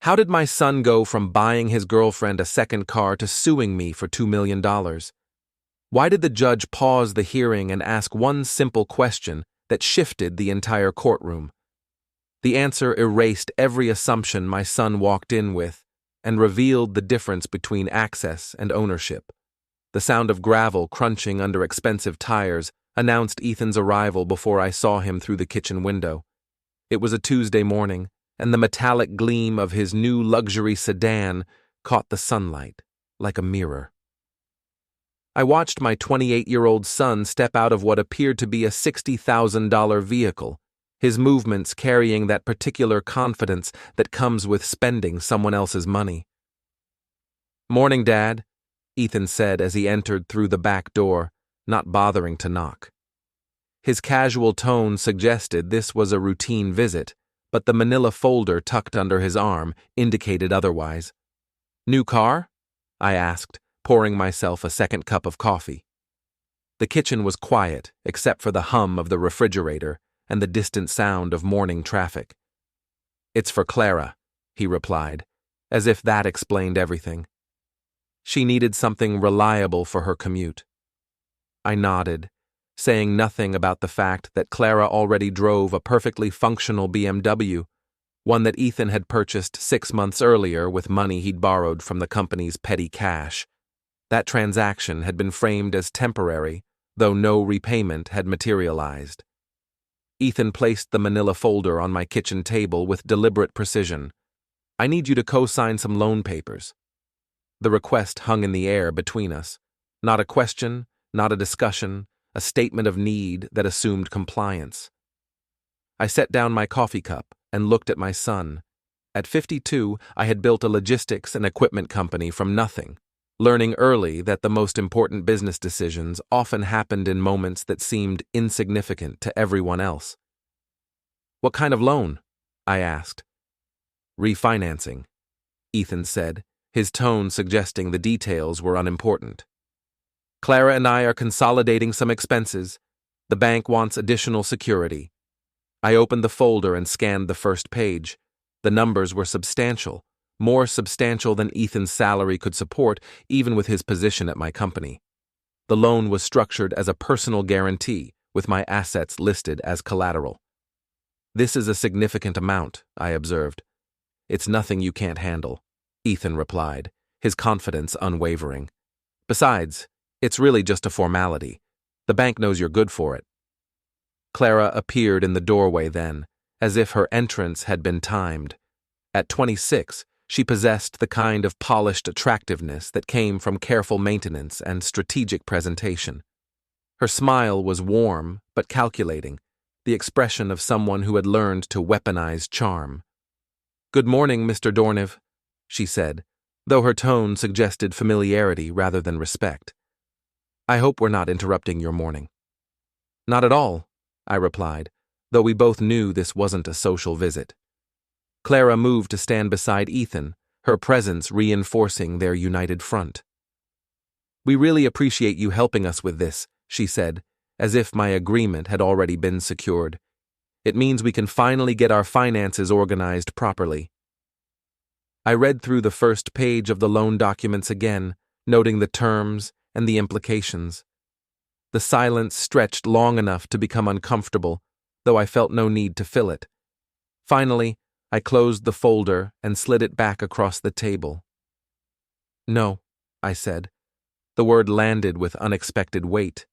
How did my son go from buying his girlfriend a second car to suing me for $2 million? Why did the judge pause the hearing and ask one simple question that shifted the entire courtroom? The answer erased every assumption my son walked in with and revealed the difference between access and ownership. The sound of gravel crunching under expensive tires announced Ethan's arrival before I saw him through the kitchen window. It was a Tuesday morning, and the metallic gleam of his new luxury sedan caught the sunlight like a mirror. I watched my 28-year-old son step out of what appeared to be a $60,000 vehicle, his movements carrying that particular confidence that comes with spending someone else's money. "Morning, Dad," Ethan said as he entered through the back door, not bothering to knock. His casual tone suggested this was a routine visit, but the manila folder tucked under his arm indicated otherwise. "New car?" I asked, pouring myself a second cup of coffee. The kitchen was quiet, except for the hum of the refrigerator and the distant sound of morning traffic. "It's for Clara," he replied, as if that explained everything. She needed something reliable for her commute. I nodded, saying nothing about the fact that Clara already drove a perfectly functional BMW, one that Ethan had purchased 6 months earlier with money he'd borrowed from the company's petty cash. That transaction had been framed as temporary, though no repayment had materialized. Ethan placed the manila folder on my kitchen table with deliberate precision. "I need you to co-sign some loan papers." The request hung in the air between us. Not a question, not a discussion, a statement of need that assumed compliance. I set down my coffee cup and looked at my son. At 52, I had built a logistics and equipment company from nothing, learning early that the most important business decisions often happened in moments that seemed insignificant to everyone else. "What kind of loan?" I asked. "Refinancing," Ethan said, his tone suggesting the details were unimportant. "Clara and I are consolidating some expenses. The bank wants additional security." I opened the folder and scanned the first page. The numbers were substantial, more substantial than Ethan's salary could support, even with his position at my company. The loan was structured as a personal guarantee, with my assets listed as collateral. "This is a significant amount," I observed. "It's nothing you can't handle," Ethan replied, his confidence unwavering. "Besides, it's really just a formality. The bank knows you're good for it." Clara appeared in the doorway then, as if her entrance had been timed. At 26, she possessed the kind of polished attractiveness that came from careful maintenance and strategic presentation. Her smile was warm but calculating, the expression of someone who had learned to weaponize charm. "Good morning, Mr. Dorniv," she said, though her tone suggested familiarity rather than respect. "I hope we're not interrupting your morning." "Not at all," I replied, though we both knew this wasn't a social visit. Clara moved to stand beside Ethan, her presence reinforcing their united front. "We really appreciate you helping us with this," she said, as if my agreement had already been secured. "It means we can finally get our finances organized properly." I read through the first page of the loan documents again, noting the terms and the implications. The silence stretched long enough to become uncomfortable, though I felt no need to fill it. Finally, I closed the folder and slid it back across the table. "No," I said. The word landed with unexpected weight.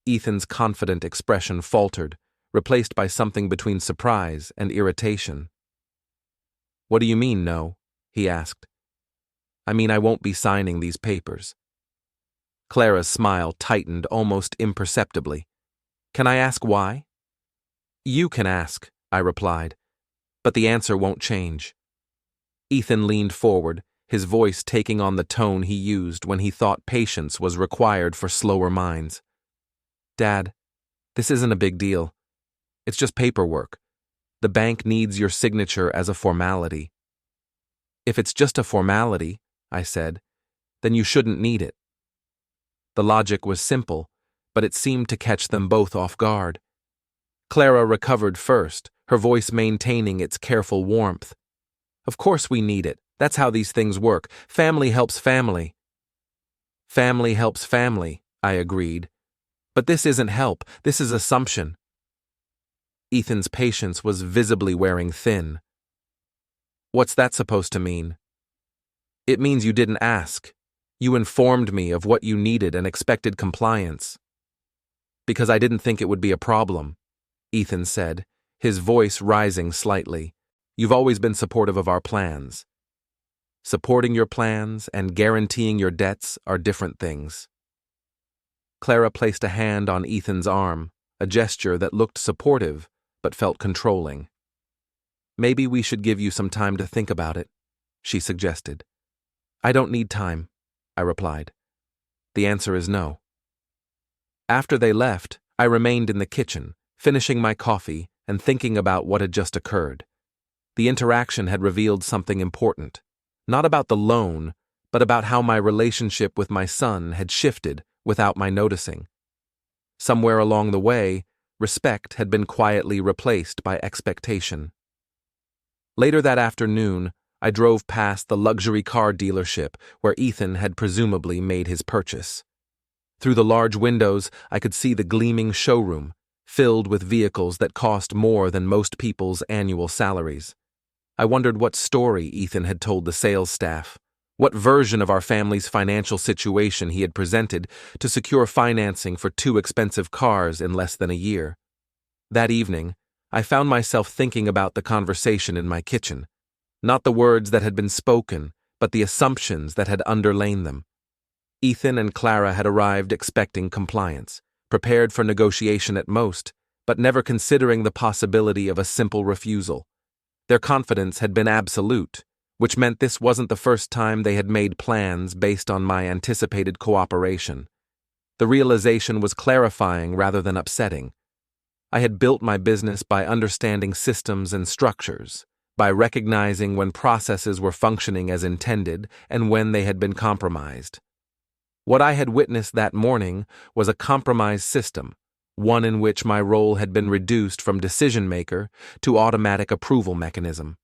Ethan's confident expression faltered, replaced by something between surprise and irritation. "What do you mean, no?" he asked. "I mean I won't be signing these papers." Clara's smile tightened almost imperceptibly. "Can I ask why?" "You can ask," I replied, "but the answer won't change." Ethan leaned forward, his voice taking on the tone he used when he thought patience was required for slower minds. "Dad, this isn't a big deal. It's just paperwork. The bank needs your signature as a formality." "If it's just a formality," I said, "then you shouldn't need it." The logic was simple, but it seemed to catch them both off guard. Clara recovered first, her voice maintaining its careful warmth. Of course we need it. That's how these things work. Family helps family. Family helps family, I agreed. But this isn't help, this is assumption. Ethan's patience was visibly wearing thin. What's that supposed to mean? It means you didn't ask. You informed me of what you needed and expected compliance. Because I didn't think it would be a problem, Ethan said, his voice rising slightly. You've always been supportive of our plans. Supporting your plans and guaranteeing your debts are different things. Clara placed a hand on Ethan's arm, a gesture that looked supportive but felt controlling. Maybe we should give you some time to think about it, she suggested. I don't need time, I replied. The answer is no. After they left, I remained in the kitchen, finishing my coffee and thinking about what had just occurred. The interaction had revealed something important, not about the loan, but about how my relationship with my son had shifted without my noticing. Somewhere along the way, respect had been quietly replaced by expectation. Later that afternoon, I drove past the luxury car dealership where Ethan had presumably made his purchase. Through the large windows, I could see the gleaming showroom, filled with vehicles that cost more than most people's annual salaries. I wondered what story Ethan had told the sales staff, what version of our family's financial situation he had presented to secure financing for 2 expensive cars in less than a year. That evening, I found myself thinking about the conversation in my kitchen, not the words that had been spoken, but the assumptions that had underlain them. Ethan and Clara had arrived expecting compliance, prepared for negotiation at most, but never considering the possibility of a simple refusal. Their confidence had been absolute, which meant this wasn't the first time they had made plans based on my anticipated cooperation. The realization was clarifying rather than upsetting. I had built my business by understanding systems and structures, by recognizing when processes were functioning as intended and when they had been compromised. What I had witnessed that morning was a compromised system, one in which my role had been reduced from decision-maker to automatic approval mechanism.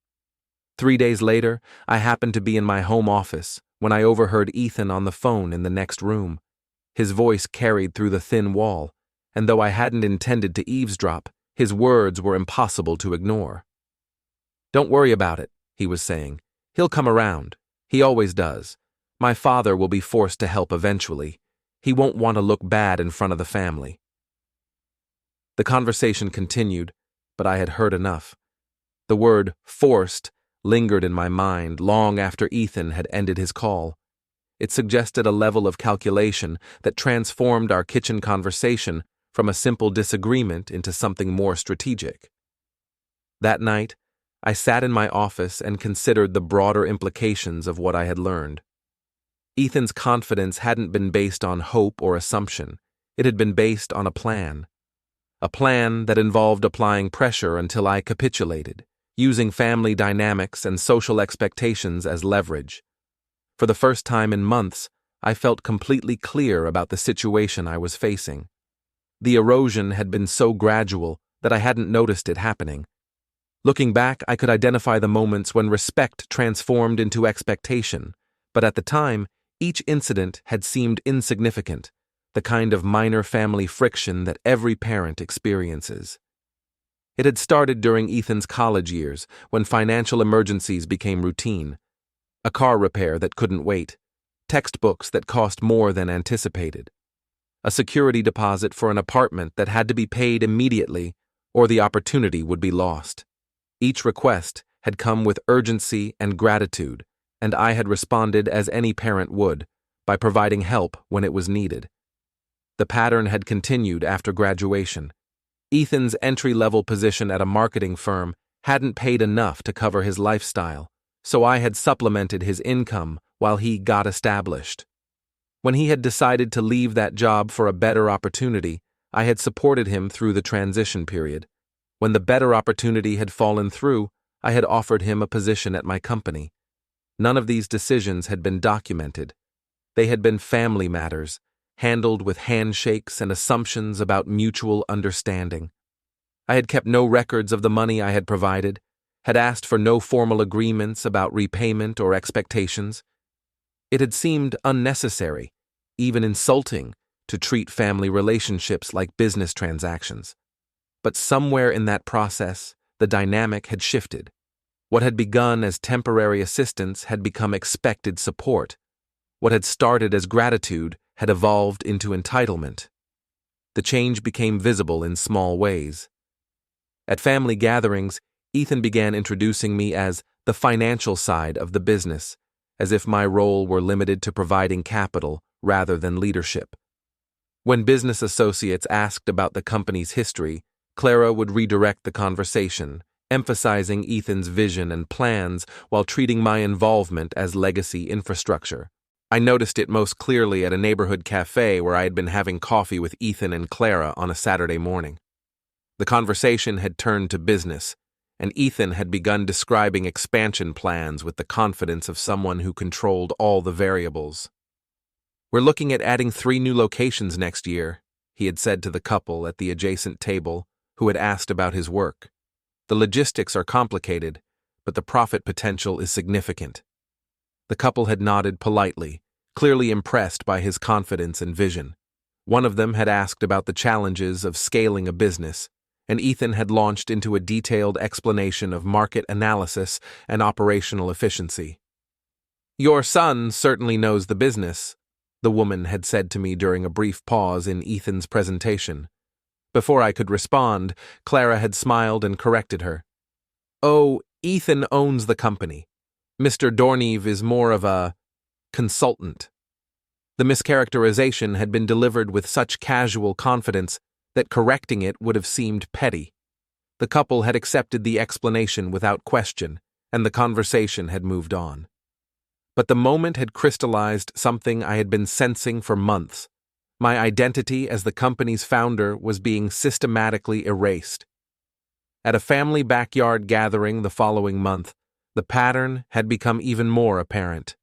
3 days later, I happened to be in my home office when I overheard Ethan on the phone in the next room. His voice carried through the thin wall, and though I hadn't intended to eavesdrop, his words were impossible to ignore. Don't worry about it, he was saying. He'll come around. He always does. My father will be forced to help eventually. He won't want to look bad in front of the family. The conversation continued, but I had heard enough. The word forced lingered in my mind long after Ethan had ended his call. It suggested a level of calculation that transformed our kitchen conversation from a simple disagreement into something more strategic. That night, I sat in my office and considered the broader implications of what I had learned. Ethan's confidence hadn't been based on hope or assumption. It had been based on a plan. A plan that involved applying pressure until I capitulated, using family dynamics and social expectations as leverage. For the first time in months, I felt completely clear about the situation I was facing. The erosion had been so gradual that I hadn't noticed it happening. Looking back, I could identify the moments when respect transformed into expectation, but at the time, each incident had seemed insignificant, the kind of minor family friction that every parent experiences. It had started during Ethan's college years, when financial emergencies became routine. A car repair that couldn't wait, textbooks that cost more than anticipated, a security deposit for an apartment that had to be paid immediately or the opportunity would be lost. Each request had come with urgency and gratitude, and I had responded as any parent would, by providing help when it was needed. The pattern had continued after graduation. Ethan's entry-level position at a marketing firm hadn't paid enough to cover his lifestyle, so I had supplemented his income while he got established. When he had decided to leave that job for a better opportunity, I had supported him through the transition period. When the better opportunity had fallen through, I had offered him a position at my company. None of these decisions had been documented. They had been family matters, handled with handshakes and assumptions about mutual understanding. I had kept no records of the money I had provided, had asked for no formal agreements about repayment or expectations. It had seemed unnecessary, even insulting, to treat family relationships like business transactions. But somewhere in that process, the dynamic had shifted. What had begun as temporary assistance had become expected support. What had started as gratitude had evolved into entitlement. The change became visible in small ways. At family gatherings, Ethan began introducing me as the financial side of the business, as if my role were limited to providing capital rather than leadership. When business associates asked about the company's history, Clara would redirect the conversation, emphasizing Ethan's vision and plans while treating my involvement as legacy infrastructure. I noticed it most clearly at a neighborhood cafe where I had been having coffee with Ethan and Clara on a Saturday morning. The conversation had turned to business, and Ethan had begun describing expansion plans with the confidence of someone who controlled all the variables. "We're looking at adding 3 new locations next year," he had said to the couple at the adjacent table who had asked about his work. "The logistics are complicated, but the profit potential is significant." The couple had nodded politely, clearly impressed by his confidence and vision. One of them had asked about the challenges of scaling a business, and Ethan had launched into a detailed explanation of market analysis and operational efficiency. "Your son certainly knows the business," the woman had said to me during a brief pause in Ethan's presentation. Before I could respond, Clara had smiled and corrected her. "Oh, Ethan owns the company. Mr. Dorniv is more of a consultant." The mischaracterization had been delivered with such casual confidence that correcting it would have seemed petty. The couple had accepted the explanation without question, and the conversation had moved on. But the moment had crystallized something I had been sensing for months. My identity as the company's founder was being systematically erased. At a family backyard gathering the following month, the pattern had become even more apparent.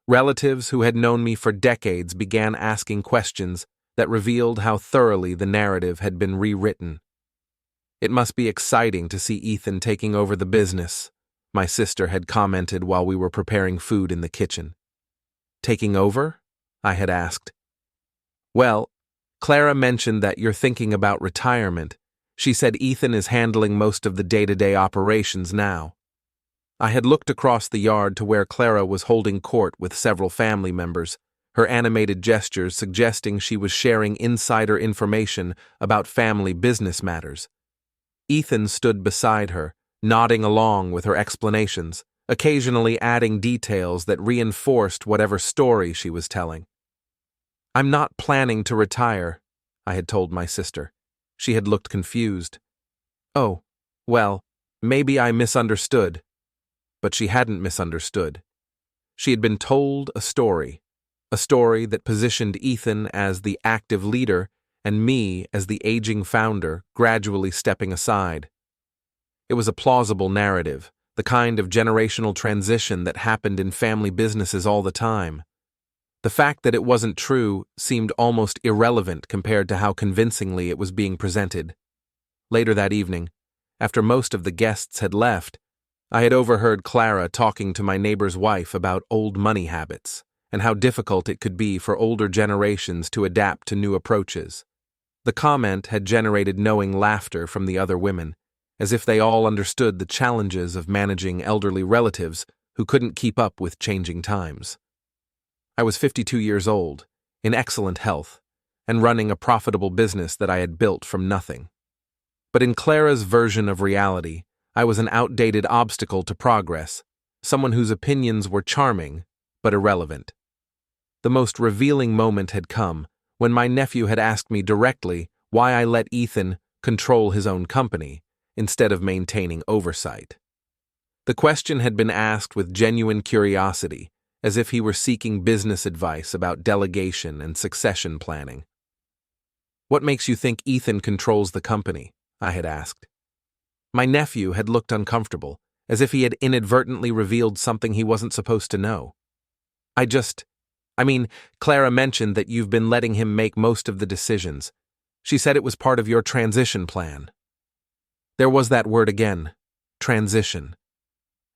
Relatives who had known me for decades began asking questions that revealed how thoroughly the narrative had been rewritten. "It must be exciting to see Ethan taking over the business," my sister had commented while we were preparing food in the kitchen. "Taking over?" I had asked. "Well, Clara mentioned that you're thinking about retirement. She said Ethan is handling most of the day-to-day operations now." I had looked across the yard to where Clara was holding court with several family members, her animated gestures suggesting she was sharing insider information about family business matters. Ethan stood beside her, nodding along with her explanations, occasionally adding details that reinforced whatever story she was telling. "I'm not planning to retire," I had told my sister. She had looked confused. "Oh, well, maybe I misunderstood." But she hadn't misunderstood. She had been told a story that positioned Ethan as the active leader and me as the aging founder, gradually stepping aside. It was a plausible narrative, the kind of generational transition that happened in family businesses all the time. The fact that it wasn't true seemed almost irrelevant compared to how convincingly it was being presented. Later that evening, after most of the guests had left, I had overheard Clara talking to my neighbor's wife about old money habits and how difficult it could be for older generations to adapt to new approaches. The comment had generated knowing laughter from the other women, as if they all understood the challenges of managing elderly relatives who couldn't keep up with changing times. I was 52 years old, in excellent health, and running a profitable business that I had built from nothing. But in Clara's version of reality, I was an outdated obstacle to progress, someone whose opinions were charming, but irrelevant. The most revealing moment had come when my nephew had asked me directly why I let Ethan control his own company instead of maintaining oversight. The question had been asked with genuine curiosity, as if he were seeking business advice about delegation and succession planning. "What makes you think Ethan controls the company?" I had asked. My nephew had looked uncomfortable, as if he had inadvertently revealed something he wasn't supposed to know. Clara mentioned that you've been letting him make most of the decisions. She said it was part of your transition plan." There was that word again, transition,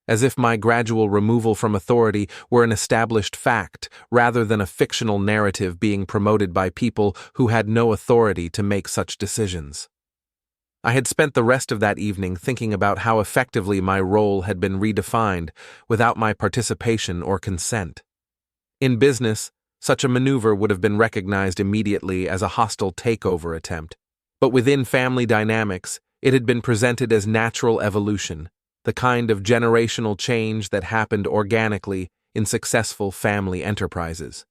as if my gradual removal from authority were an established fact rather than a fictional narrative being promoted by people who had no authority to make such decisions. I had spent the rest of that evening thinking about how effectively my role had been redefined without my participation or consent. In business, such a maneuver would have been recognized immediately as a hostile takeover attempt, but within family dynamics, it had been presented as natural evolution, the kind of generational change that happened organically in successful family enterprises.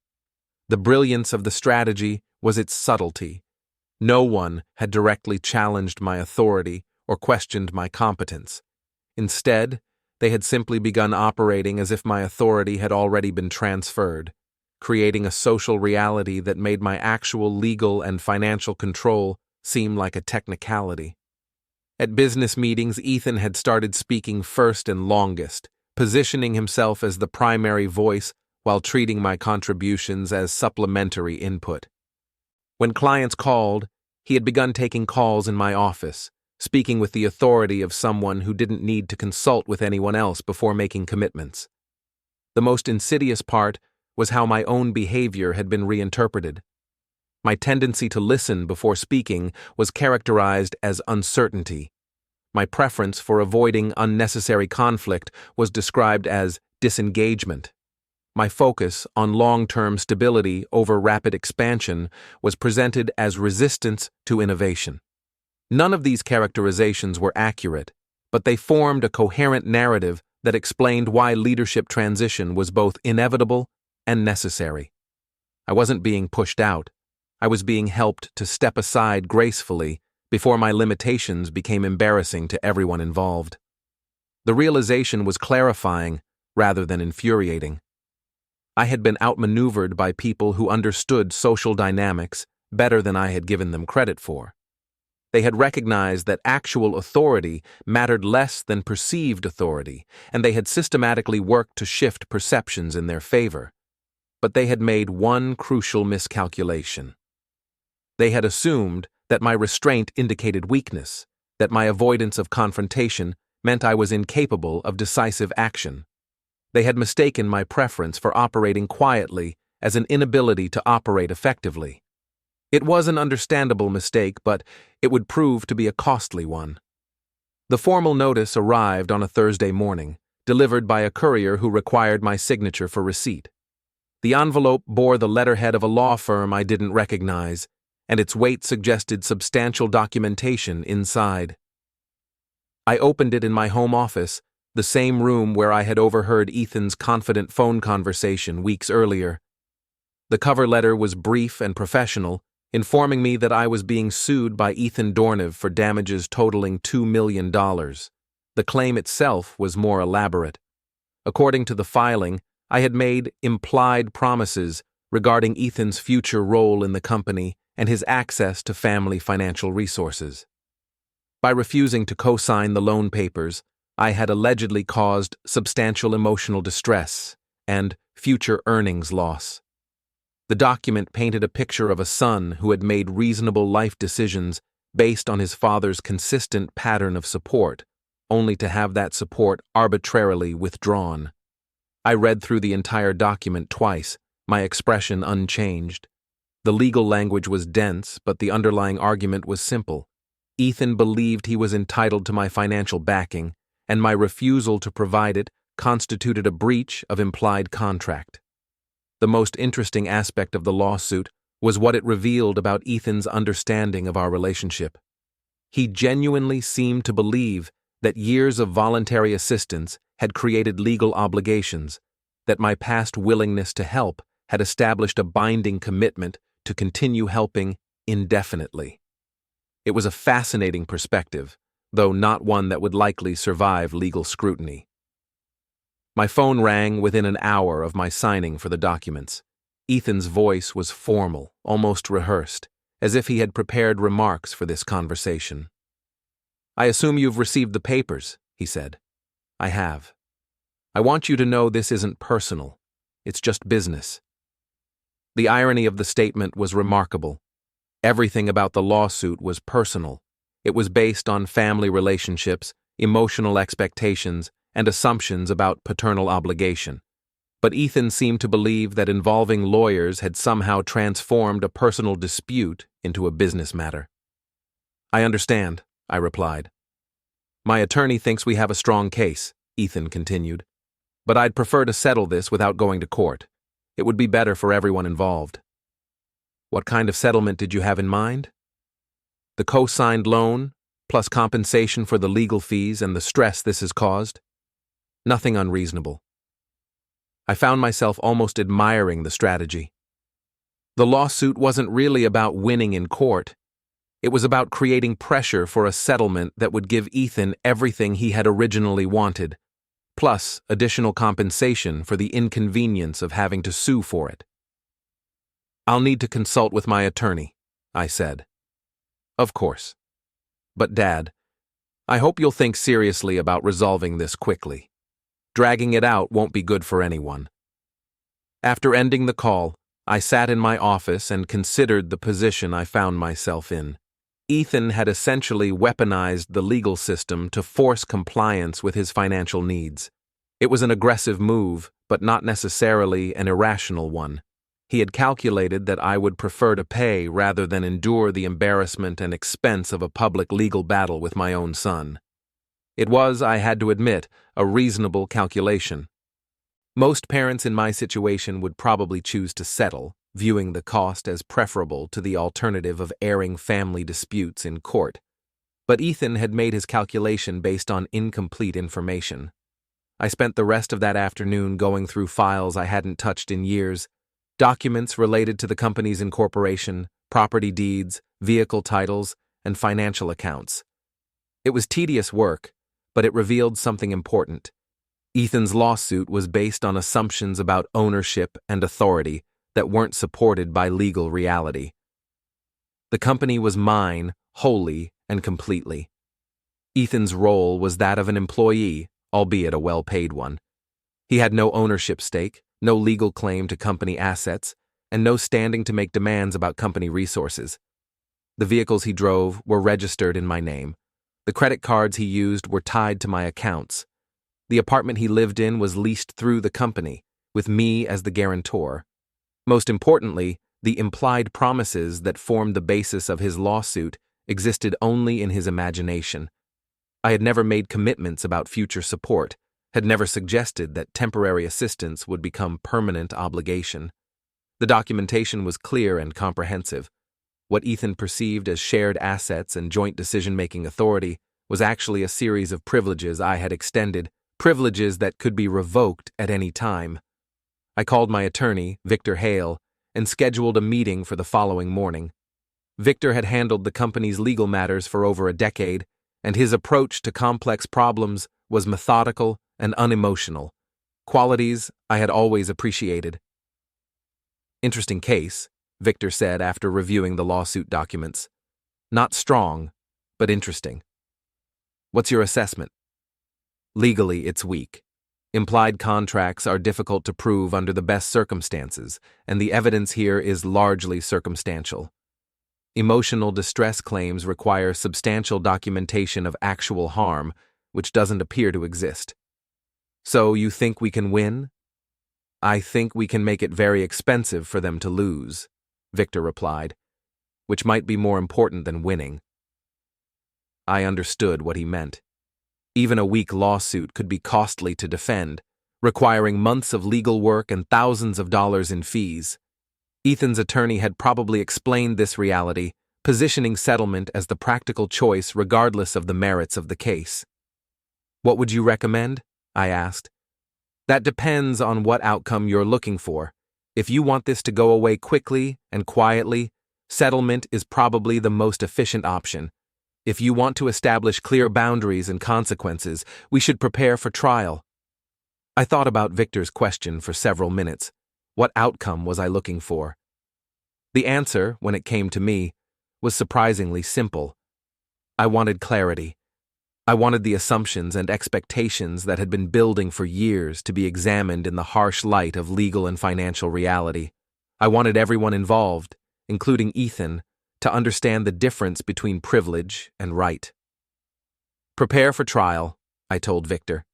The brilliance of the strategy was its subtlety. No one had directly challenged my authority or questioned my competence. Instead, they had simply begun operating as if my authority had already been transferred, creating a social reality that made my actual legal and financial control seem like a technicality. At business meetings, Ethan had started speaking first and longest, positioning himself as the primary voice while treating my contributions as supplementary input. When clients called, he had begun taking calls in my office, speaking with the authority of someone who didn't need to consult with anyone else before making commitments. The most insidious part was how my own behavior had been reinterpreted. My tendency to listen before speaking was characterized as uncertainty. My preference for avoiding unnecessary conflict was described as disengagement. My focus on long-term stability over rapid expansion was presented as resistance to innovation. None of these characterizations were accurate, but they formed a coherent narrative that explained why leadership transition was both inevitable and necessary. I wasn't being pushed out. I was being helped to step aside gracefully before my limitations became embarrassing to everyone involved. The realization was clarifying rather than infuriating. I had been outmaneuvered by people who understood social dynamics better than I had given them credit for. They had recognized that actual authority mattered less than perceived authority, and they had systematically worked to shift perceptions in their favor. But they had made one crucial miscalculation. They had assumed that my restraint indicated weakness, that my avoidance of confrontation meant I was incapable of decisive action. They had mistaken my preference for operating quietly as an inability to operate effectively. It was an understandable mistake, but it would prove to be a costly one. The formal notice arrived on a Thursday morning, delivered by a courier who required my signature for receipt. The envelope bore the letterhead of a law firm I didn't recognize, and its weight suggested substantial documentation inside. I opened it in my home office, the same room where I had overheard Ethan's confident phone conversation weeks earlier. The cover letter was brief and professional, informing me that I was being sued by Ethan Dorniv for damages totaling $2 million. The claim itself was more elaborate. According to the filing, I had made implied promises regarding Ethan's future role in the company and his access to family financial resources. By refusing to co-sign the loan papers, I had allegedly caused substantial emotional distress and future earnings loss. The document painted a picture of a son who had made reasonable life decisions based on his father's consistent pattern of support, only to have that support arbitrarily withdrawn. I read through the entire document twice, my expression unchanged. The legal language was dense, but the underlying argument was simple. Ethan believed he was entitled to my financial backing, and my refusal to provide it constituted a breach of implied contract. The most interesting aspect of the lawsuit was what it revealed about Ethan's understanding of our relationship. He genuinely seemed to believe that years of voluntary assistance had created legal obligations, that my past willingness to help had established a binding commitment to continue helping indefinitely. It was a fascinating perspective, though not one that would likely survive legal scrutiny. My phone rang within an hour of my signing for the documents. Ethan's voice was formal, almost rehearsed, as if he had prepared remarks for this conversation. "I assume you've received the papers," he said. "I have. I want you to know this isn't personal. It's just business." The irony of the statement was remarkable. Everything about the lawsuit was personal. It was based on family relationships, emotional expectations, and assumptions about paternal obligation. But Ethan seemed to believe that involving lawyers had somehow transformed a personal dispute into a business matter. "I understand," I replied. "My attorney thinks we have a strong case," Ethan continued. "But I'd prefer to settle this without going to court. It would be better for everyone involved." "What kind of settlement did you have in mind?" "The co-signed loan, plus compensation for the legal fees and the stress this has caused. Nothing unreasonable." I found myself almost admiring the strategy. The lawsuit wasn't really about winning in court. It was about creating pressure for a settlement that would give Ethan everything he had originally wanted, plus additional compensation for the inconvenience of having to sue for it. "I'll need to consult with my attorney," I said. "Of course. But Dad, I hope you'll think seriously about resolving this quickly. Dragging it out won't be good for anyone." After ending the call, I sat in my office and considered the position I found myself in. Ethan had essentially weaponized the legal system to force compliance with his financial needs. It was an aggressive move, but not necessarily an irrational one. He had calculated that I would prefer to pay rather than endure the embarrassment and expense of a public legal battle with my own son. It was, I had to admit, a reasonable calculation. Most parents in my situation would probably choose to settle, viewing the cost as preferable to the alternative of airing family disputes in court. But Ethan had made his calculation based on incomplete information. I spent the rest of that afternoon going through files I hadn't touched in years, documents related to the company's incorporation, property deeds, vehicle titles, and financial accounts. It was tedious work, but it revealed something important. Ethan's lawsuit was based on assumptions about ownership and authority that weren't supported by legal reality. The company was mine, wholly and completely. Ethan's role was that of an employee, albeit a well-paid one. He had no ownership stake, no legal claim to company assets, and no standing to make demands about company resources. The vehicles he drove were registered in my name. The credit cards he used were tied to my accounts. The apartment he lived in was leased through the company, with me as the guarantor. Most importantly, the implied promises that formed the basis of his lawsuit existed only in his imagination. I had never made commitments about future support, had never suggested that temporary assistance would become permanent obligation. The documentation was clear and comprehensive. What Ethan perceived as shared assets and joint decision-making authority was actually a series of privileges I had extended, privileges that could be revoked at any time. I called my attorney, Victor Hale, and scheduled a meeting for the following morning. Victor had handled the company's legal matters for over a decade, and his approach to complex problems was methodical and unemotional, qualities I had always appreciated. "Interesting case," Victor said after reviewing the lawsuit documents. "Not strong, but interesting." "What's your assessment?" "Legally, it's weak. Implied contracts are difficult to prove under the best circumstances, and the evidence here is largely circumstantial. Emotional distress claims require substantial documentation of actual harm, which doesn't appear to exist." "So you think we can win?" "I think we can make it very expensive for them to lose," Victor replied, "which might be more important than winning." I understood what he meant. Even a weak lawsuit could be costly to defend, requiring months of legal work and thousands of dollars in fees. Ethan's attorney had probably explained this reality, positioning settlement as the practical choice regardless of the merits of the case. "What would you recommend?" I asked. "That depends on what outcome you're looking for. If you want this to go away quickly and quietly, settlement is probably the most efficient option. If you want to establish clear boundaries and consequences, we should prepare for trial." I thought about Victor's question for several minutes. What outcome was I looking for? The answer, when it came to me, was surprisingly simple. I wanted clarity. I wanted the assumptions and expectations that had been building for years to be examined in the harsh light of legal and financial reality. I wanted everyone involved, including Ethan, to understand the difference between privilege and right. "Prepare for trial," I told Victor.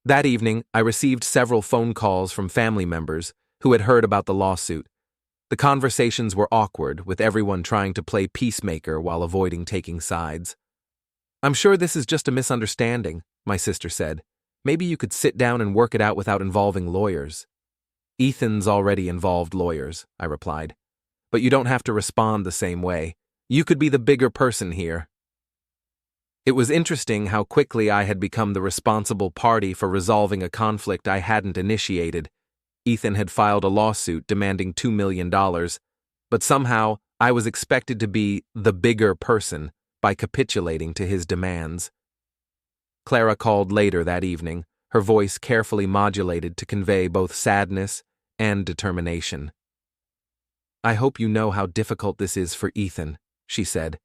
That evening, I received several phone calls from family members who had heard about the lawsuit. The conversations were awkward, with everyone trying to play peacemaker while avoiding taking sides. "I'm sure this is just a misunderstanding," my sister said. "Maybe you could sit down and work it out without involving lawyers." "Ethan's already involved lawyers," I replied. "But you don't have to respond the same way. You could be the bigger person here." It was interesting how quickly I had become the responsible party for resolving a conflict I hadn't initiated. Ethan had filed a lawsuit demanding $2 million, but somehow I was expected to be the bigger person by capitulating to his demands. Clara called later that evening, her voice carefully modulated to convey both sadness and determination. "I hope you know how difficult this is for Ethan," she said.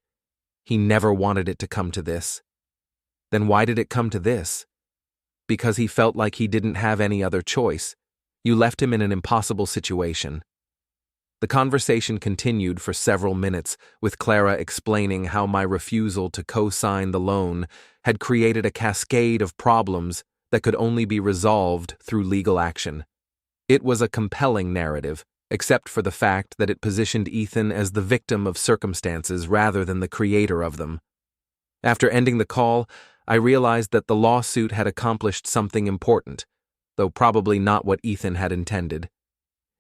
"He never wanted it to come to this." "Then why did it come to this?" "Because he felt like he didn't have any other choice. You left him in an impossible situation." The conversation continued for several minutes, with Clara explaining how my refusal to co-sign the loan had created a cascade of problems that could only be resolved through legal action. It was a compelling narrative, except for the fact that it positioned Ethan as the victim of circumstances rather than the creator of them. After ending the call, I realized that the lawsuit had accomplished something important, though probably not what Ethan had intended.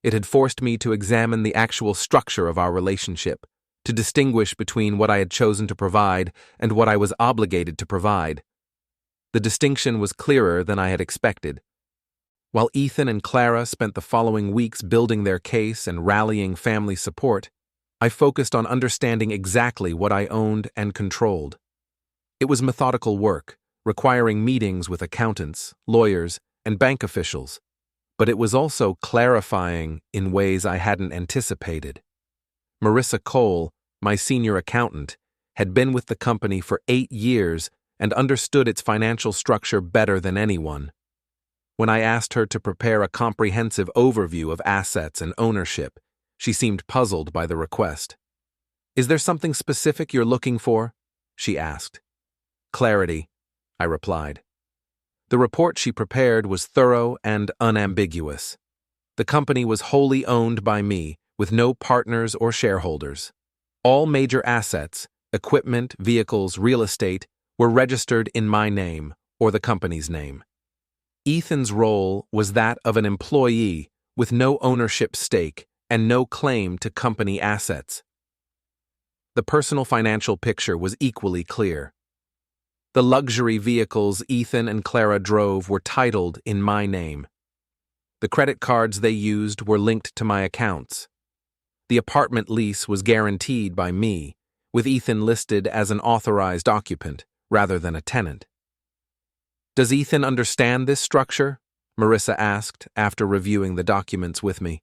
It had forced me to examine the actual structure of our relationship, to distinguish between what I had chosen to provide and what I was obligated to provide. The distinction was clearer than I had expected. While Ethan and Clara spent the following weeks building their case and rallying family support, I focused on understanding exactly what I owned and controlled. It was methodical work, requiring meetings with accountants, lawyers, and bank officials, but it was also clarifying in ways I hadn't anticipated. Marissa Cole, my senior accountant, had been with the company for 8 years and understood its financial structure better than anyone. When I asked her to prepare a comprehensive overview of assets and ownership, she seemed puzzled by the request. "Is there something specific you're looking for?" she asked. "Clarity," I replied. The report she prepared was thorough and unambiguous. The company was wholly owned by me, with no partners or shareholders. All major assets, equipment, vehicles, real estate, were registered in my name or the company's name. Ethan's role was that of an employee with no ownership stake and no claim to company assets. The personal financial picture was equally clear. The luxury vehicles Ethan and Clara drove were titled in my name. The credit cards they used were linked to my accounts. The apartment lease was guaranteed by me, with Ethan listed as an authorized occupant rather than a tenant. "Does Ethan understand this structure?" Marissa asked after reviewing the documents with me.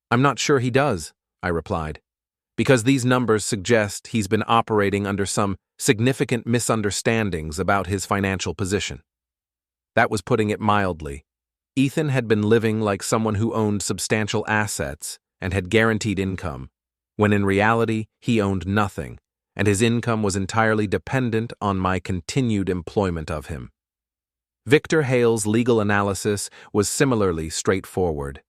"I'm not sure he does," I replied, "because these numbers suggest he's been operating under some significant misunderstandings about his financial position." That was putting it mildly. Ethan had been living like someone who owned substantial assets and had guaranteed income, when in reality he owned nothing, and his income was entirely dependent on my continued employment of him. Victor Hale's legal analysis was similarly straightforward.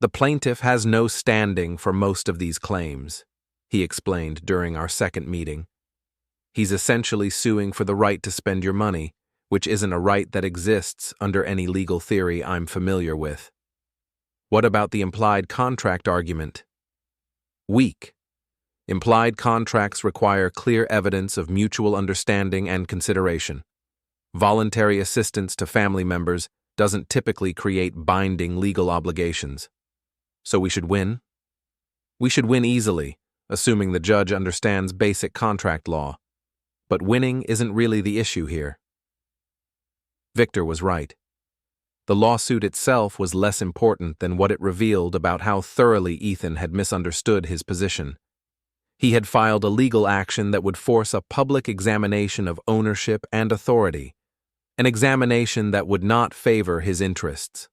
"The plaintiff has no standing for most of these claims," he explained during our second meeting. "He's essentially suing for the right to spend your money, which isn't a right that exists under any legal theory I'm familiar with." "What about the implied contract argument?" "Weak. Implied contracts require clear evidence of mutual understanding and consideration. Voluntary assistance to family members doesn't typically create binding legal obligations. So we should win?" "We should win easily, assuming the judge understands basic contract law. But winning isn't really the issue here." Victor was right. The lawsuit itself was less important than what it revealed about how thoroughly Ethan had misunderstood his position. He had filed a legal action that would force a public examination of ownership and authority, an examination that would not favor his interests.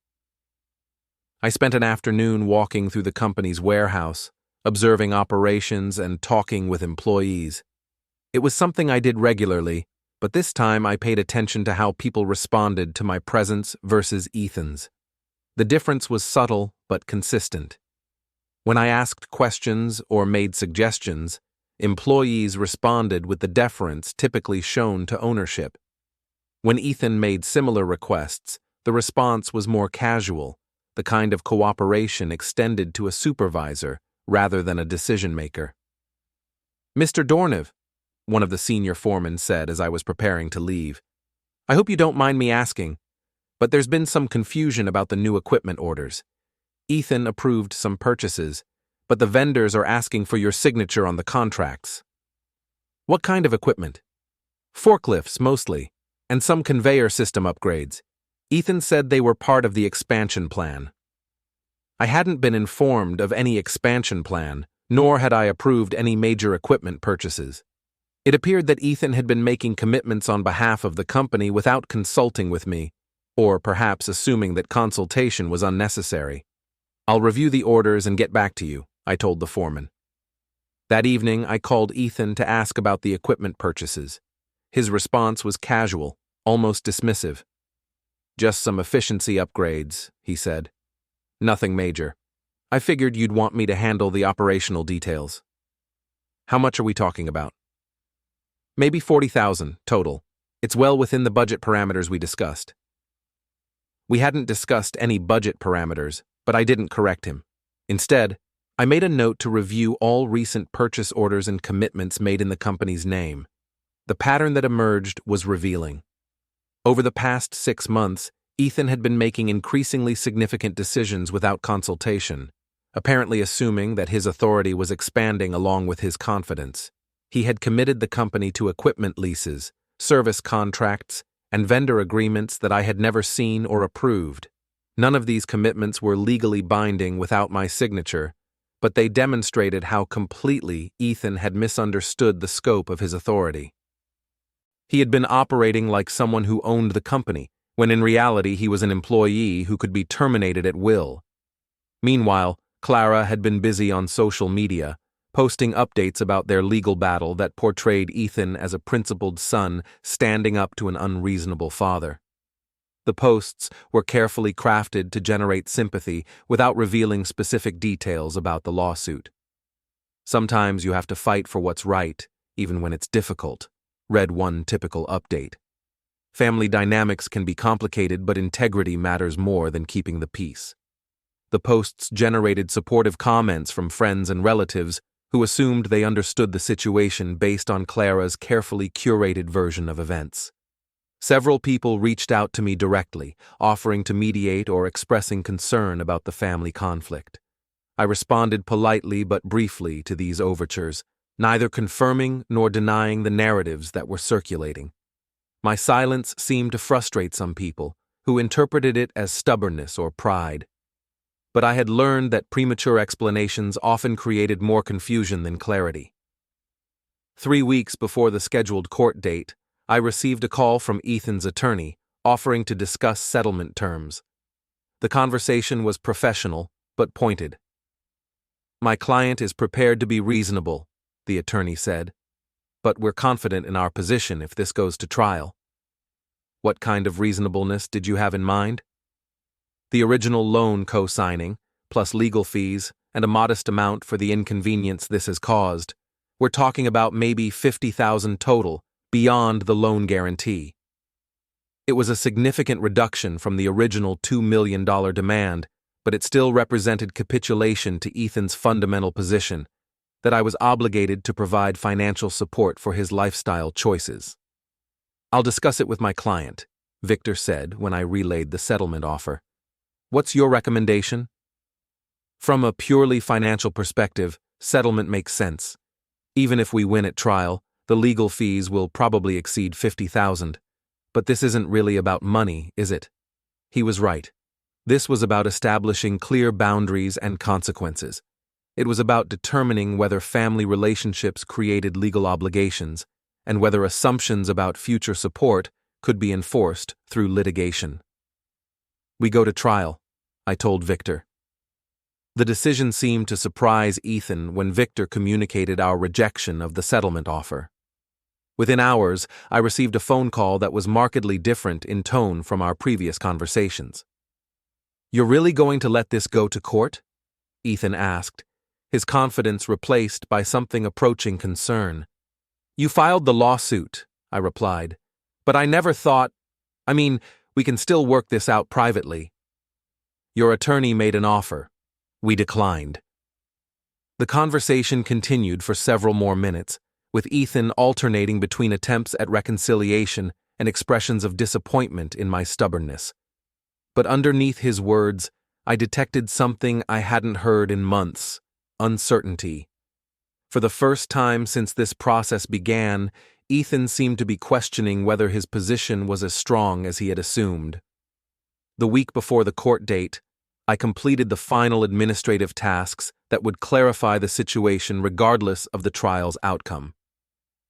I spent an afternoon walking through the company's warehouse, observing operations and talking with employees. It was something I did regularly, but this time I paid attention to how people responded to my presence versus Ethan's. The difference was subtle but consistent. When I asked questions or made suggestions, employees responded with the deference typically shown to ownership. When Ethan made similar requests, the response was more casual, the kind of cooperation extended to a supervisor rather than a decision-maker. "Mr. Dorniv," one of the senior foremen said as I was preparing to leave, "I hope you don't mind me asking, but there's been some confusion about the new equipment orders. Ethan approved some purchases, but the vendors are asking for your signature on the contracts." "What kind of equipment?" "Forklifts, mostly, and some conveyor system upgrades. Ethan said they were part of the expansion plan." I hadn't been informed of any expansion plan, nor had I approved any major equipment purchases. It appeared that Ethan had been making commitments on behalf of the company without consulting with me, or perhaps assuming that consultation was unnecessary. "I'll review the orders and get back to you," I told the foreman. That evening, I called Ethan to ask about the equipment purchases. His response was casual, almost dismissive. "Just some efficiency upgrades," he said. "Nothing major. I figured you'd want me to handle the operational details." "How much are we talking about?" "Maybe 40,000 total. It's well within the budget parameters we discussed." We hadn't discussed any budget parameters, but I didn't correct him. Instead, I made a note to review all recent purchase orders and commitments made in the company's name. The pattern that emerged was revealing. Over the past 6 months, Ethan had been making increasingly significant decisions without consultation, apparently assuming that his authority was expanding along with his confidence. He had committed the company to equipment leases, service contracts, and vendor agreements that I had never seen or approved. None of these commitments were legally binding without my signature, but they demonstrated how completely Ethan had misunderstood the scope of his authority. He had been operating like someone who owned the company, when in reality he was an employee who could be terminated at will. Meanwhile, Clara had been busy on social media, posting updates about their legal battle that portrayed Ethan as a principled son standing up to an unreasonable father. The posts were carefully crafted to generate sympathy without revealing specific details about the lawsuit. "Sometimes you have to fight for what's right, even when it's difficult," read one typical update. "Family dynamics can be complicated, but integrity matters more than keeping the peace." The posts generated supportive comments from friends and relatives who assumed they understood the situation based on Clara's carefully curated version of events. Several people reached out to me directly, offering to mediate or expressing concern about the family conflict. I responded politely but briefly to these overtures, neither confirming nor denying the narratives that were circulating. My silence seemed to frustrate some people, who interpreted it as stubbornness or pride. But I had learned that premature explanations often created more confusion than clarity. 3 weeks before the scheduled court date, I received a call from Ethan's attorney, offering to discuss settlement terms. The conversation was professional, but pointed. "My client is prepared to be reasonable," the attorney said, "but we're confident in our position if this goes to trial." "What kind of reasonableness did you have in mind?" "The original loan co-signing, plus legal fees, and a modest amount for the inconvenience this has caused. We're talking about maybe 50,000 total, beyond the loan guarantee." It was a significant reduction from the original $2 million demand, but it still represented capitulation to Ethan's fundamental position, that I was obligated to provide financial support for his lifestyle choices. "I'll discuss it with my client," Victor said when I relayed the settlement offer. "What's your recommendation?" "From a purely financial perspective, settlement makes sense. Even if we win at trial, the legal fees will probably exceed 50,000. But this isn't really about money, is it?" He was right. This was about establishing clear boundaries and consequences. It was about determining whether family relationships created legal obligations, and whether assumptions about future support could be enforced through litigation. "We go to trial," I told Victor. The decision seemed to surprise Ethan when Victor communicated our rejection of the settlement offer. Within hours, I received a phone call that was markedly different in tone from our previous conversations. "You're really going to let this go to court?" Ethan asked, his confidence replaced by something approaching concern. "You filed the lawsuit," I replied, "but I never thought— we can still work this out privately." "Your attorney made an offer. We declined." The conversation continued for several more minutes, with Ethan alternating between attempts at reconciliation and expressions of disappointment in my stubbornness. But underneath his words, I detected something I hadn't heard in months: uncertainty. For the first time since this process began, Ethan seemed to be questioning whether his position was as strong as he had assumed. The week before the court date, I completed the final administrative tasks that would clarify the situation regardless of the trial's outcome.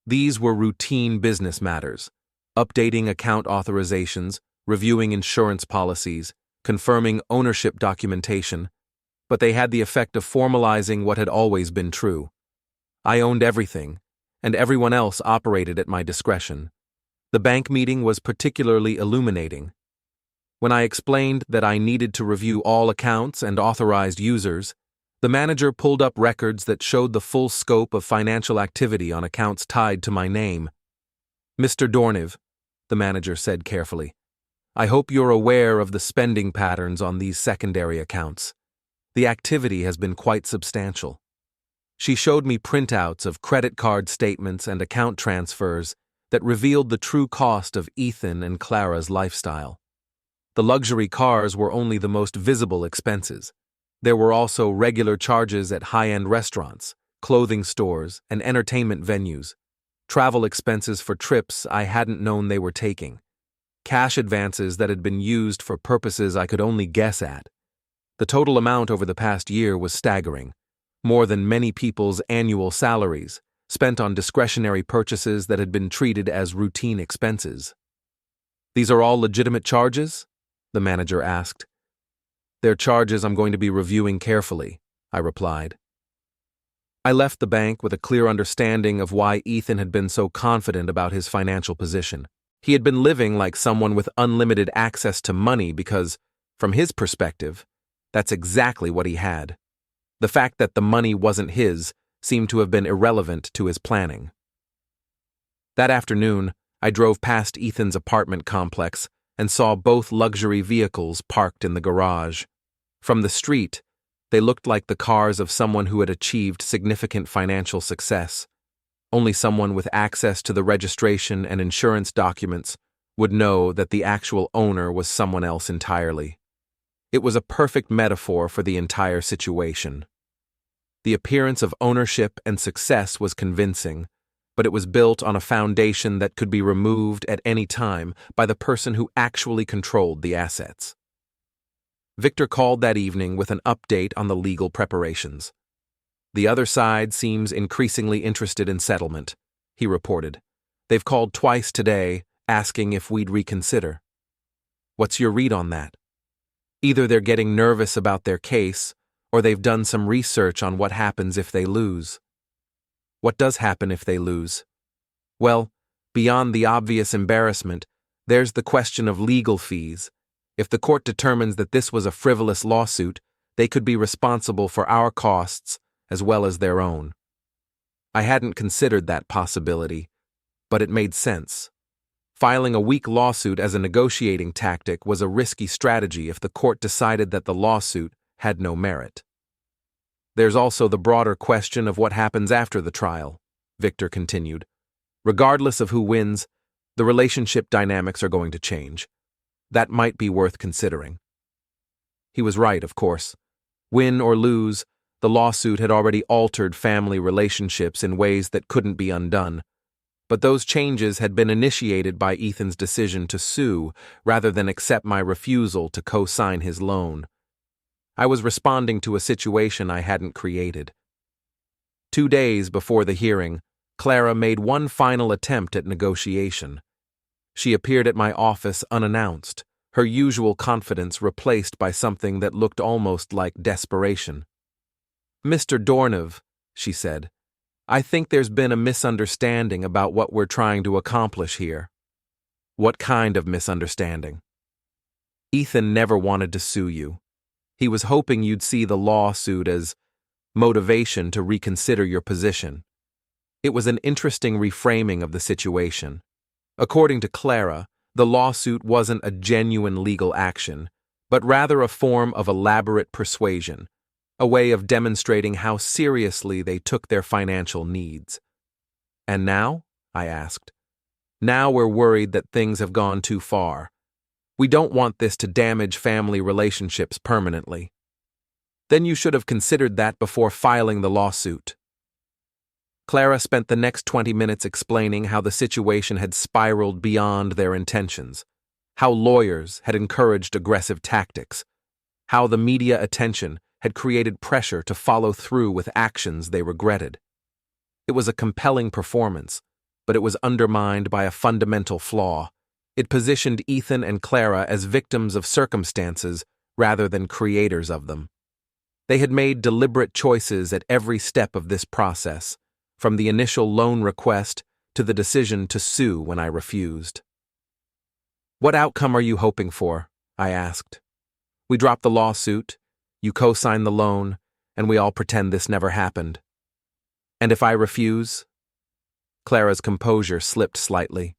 These were routine business matters: updating account authorizations, reviewing insurance policies, confirming ownership documentation, but they had the effect of formalizing what had always been true. I owned everything, and everyone else operated at my discretion. The bank meeting was particularly illuminating. When I explained that I needed to review all accounts and authorized users, the manager pulled up records that showed the full scope of financial activity on accounts tied to my name. "Mr. Dorniv," the manager said carefully, "I hope you're aware of the spending patterns on these secondary accounts. The activity has been quite substantial." She showed me printouts of credit card statements and account transfers that revealed the true cost of Ethan and Clara's lifestyle. The luxury cars were only the most visible expenses. There were also regular charges at high-end restaurants, clothing stores, and entertainment venues, travel expenses for trips I hadn't known they were taking, cash advances that had been used for purposes I could only guess at. The total amount over the past year was staggering, more than many people's annual salaries, spent on discretionary purchases that had been treated as routine expenses. "These are all legitimate charges?" the manager asked. "They're charges I'm going to be reviewing carefully," I replied. I left the bank with a clear understanding of why Ethan had been so confident about his financial position. He had been living like someone with unlimited access to money because, from his perspective, that's exactly what he had. The fact that the money wasn't his seemed to have been irrelevant to his planning. That afternoon, I drove past Ethan's apartment complex and saw both luxury vehicles parked in the garage. From the street, they looked like the cars of someone who had achieved significant financial success. Only someone with access to the registration and insurance documents would know that the actual owner was someone else entirely. It was a perfect metaphor for the entire situation. The appearance of ownership and success was convincing, but it was built on a foundation that could be removed at any time by the person who actually controlled the assets. Victor called that evening with an update on the legal preparations. "The other side seems increasingly interested in settlement," he reported. "They've called twice today, asking if we'd reconsider." "What's your read on that?" "Either they're getting nervous about their case, or they've done some research on what happens if they lose." "What does happen if they lose?" "Well, beyond the obvious embarrassment, there's the question of legal fees. If the court determines that this was a frivolous lawsuit, they could be responsible for our costs as well as their own." I hadn't considered that possibility, but it made sense. Filing a weak lawsuit as a negotiating tactic was a risky strategy if the court decided that the lawsuit had no merit. "There's also the broader question of what happens after the trial," Victor continued. "Regardless of who wins, the relationship dynamics are going to change. That might be worth considering." He was right, of course. Win or lose, the lawsuit had already altered family relationships in ways that couldn't be undone. But those changes had been initiated by Ethan's decision to sue rather than accept my refusal to co-sign his loan. I was responding to a situation I hadn't created. 2 days before the hearing, Clara made one final attempt at negotiation. She appeared at my office unannounced, her usual confidence replaced by something that looked almost like desperation. "Mr. Dorniv," she said, I think there's been a misunderstanding about what we're trying to accomplish here. What kind of misunderstanding? Ethan never wanted to sue you. He was hoping you'd see the lawsuit as motivation to reconsider your position. It was an interesting reframing of the situation. According to Clara, the lawsuit wasn't a genuine legal action, but rather a form of elaborate persuasion, a way of demonstrating how seriously they took their financial needs. And now? I asked. Now we're worried that things have gone too far. We don't want this to damage family relationships permanently. Then you should have considered that before filing the lawsuit. Clara spent the next 20 minutes explaining how the situation had spiraled beyond their intentions, how lawyers had encouraged aggressive tactics, how the media attention had created pressure to follow through with actions they regretted. It was a compelling performance, but it was undermined by a fundamental flaw. It positioned Ethan and Clara as victims of circumstances rather than creators of them. They had made deliberate choices at every step of this process, from the initial loan request to the decision to sue when I refused. What outcome are you hoping for? I asked. We drop the lawsuit, you co-sign the loan, and we all pretend this never happened. And if I refuse? Clara's composure slipped slightly.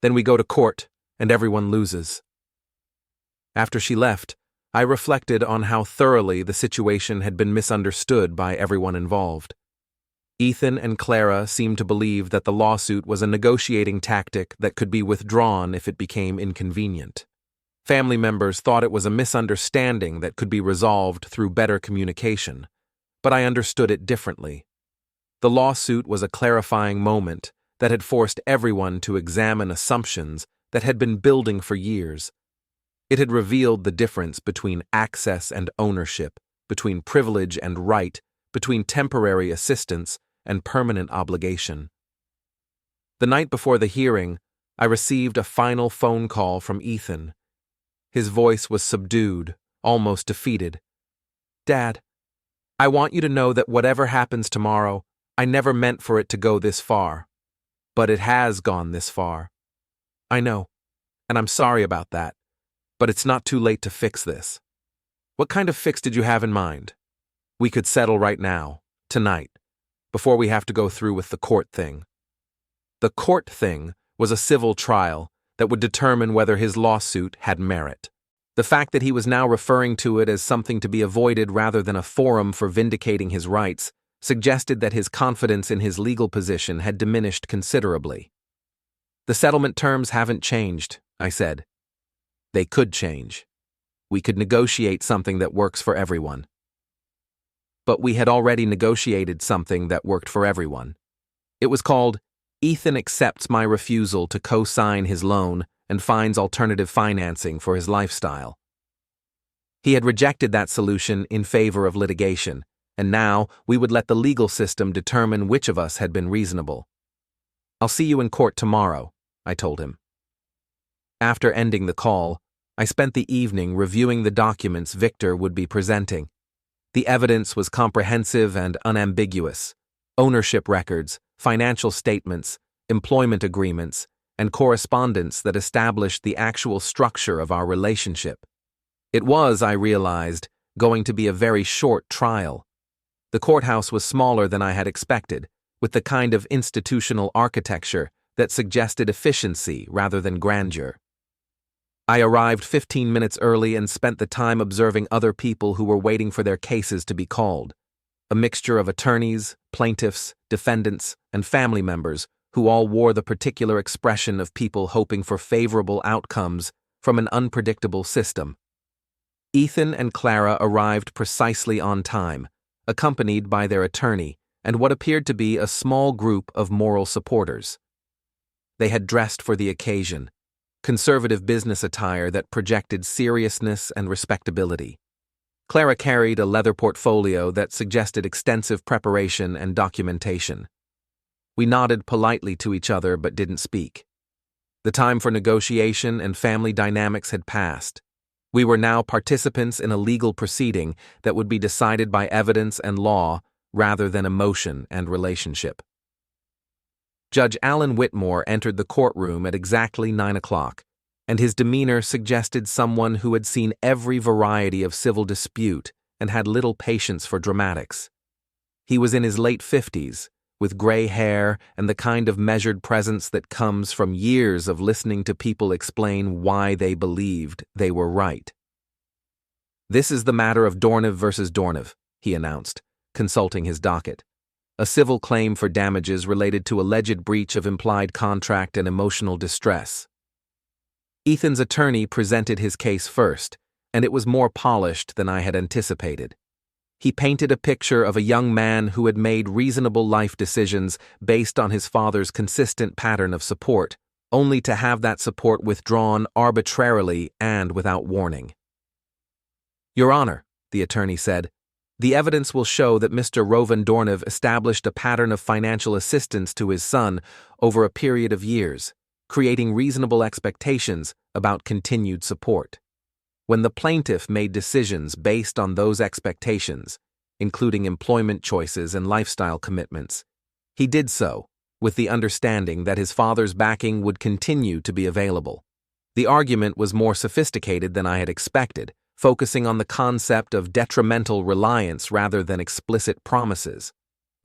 Then we go to court, and everyone loses. After she left, I reflected on how thoroughly the situation had been misunderstood by everyone involved. Ethan and Clara seemed to believe that the lawsuit was a negotiating tactic that could be withdrawn if it became inconvenient. Family members thought it was a misunderstanding that could be resolved through better communication, but I understood it differently. The lawsuit was a clarifying moment that had forced everyone to examine assumptions that had been building for years. It had revealed the difference between access and ownership, between privilege and right, between temporary assistance and permanent obligation. The night before the hearing, I received a final phone call from Ethan. His voice was subdued, almost defeated. Dad, I want you to know that whatever happens tomorrow, I never meant for it to go this far. But it has gone this far. I know, and I'm sorry about that, but it's not too late to fix this. What kind of fix did you have in mind? We could settle right now, tonight, before we have to go through with the court thing. The court thing was a civil trial that would determine whether his lawsuit had merit. The fact that he was now referring to it as something to be avoided rather than a forum for vindicating his rights suggested that his confidence in his legal position had diminished considerably. The settlement terms haven't changed, I said. They could change. We could negotiate something that works for everyone. But we had already negotiated something that worked for everyone. It was called Ethan accepts my refusal to co-sign his loan and finds alternative financing for his lifestyle. He had rejected that solution in favor of litigation, and now we would let the legal system determine which of us had been reasonable. I'll see you in court tomorrow, I told him. After ending the call, I spent the evening reviewing the documents Victor would be presenting. The evidence was comprehensive and unambiguous: ownership records, financial statements, employment agreements, and correspondence that established the actual structure of our relationship. It was, I realized, going to be a very short trial. The courthouse was smaller than I had expected, with the kind of institutional architecture that suggested efficiency rather than grandeur. I arrived 15 minutes early and spent the time observing other people who were waiting for their cases to be called, a mixture of attorneys, plaintiffs, defendants, and family members who all wore the particular expression of people hoping for favorable outcomes from an unpredictable system. Ethan and Clara arrived precisely on time, accompanied by their attorney and what appeared to be a small group of moral supporters. They had dressed for the occasion, conservative business attire that projected seriousness and respectability. Clara carried a leather portfolio that suggested extensive preparation and documentation. We nodded politely to each other but didn't speak. The time for negotiation and family dynamics had passed. We were now participants in a legal proceeding that would be decided by evidence and law rather than emotion and relationship. Judge Alan Whitmore entered the courtroom at exactly 9 o'clock, and his demeanor suggested someone who had seen every variety of civil dispute and had little patience for dramatics. He was in his late 50s, with gray hair and the kind of measured presence that comes from years of listening to people explain why they believed they were right. "This is the matter of Dorniv versus Dorniv," he announced, consulting his docket. "A civil claim for damages related to alleged breach of implied contract and emotional distress." Ethan's attorney presented his case first, and it was more polished than I had anticipated. He painted a picture of a young man who had made reasonable life decisions based on his father's consistent pattern of support, only to have that support withdrawn arbitrarily and without warning. "Your Honor," the attorney said, "the evidence will show that Mr. Rovan Dorniv established a pattern of financial assistance to his son over a period of years, creating reasonable expectations about continued support. When the plaintiff made decisions based on those expectations, including employment choices and lifestyle commitments, he did so with the understanding that his father's backing would continue to be available." The argument was more sophisticated than I had expected, focusing on the concept of detrimental reliance rather than explicit promises.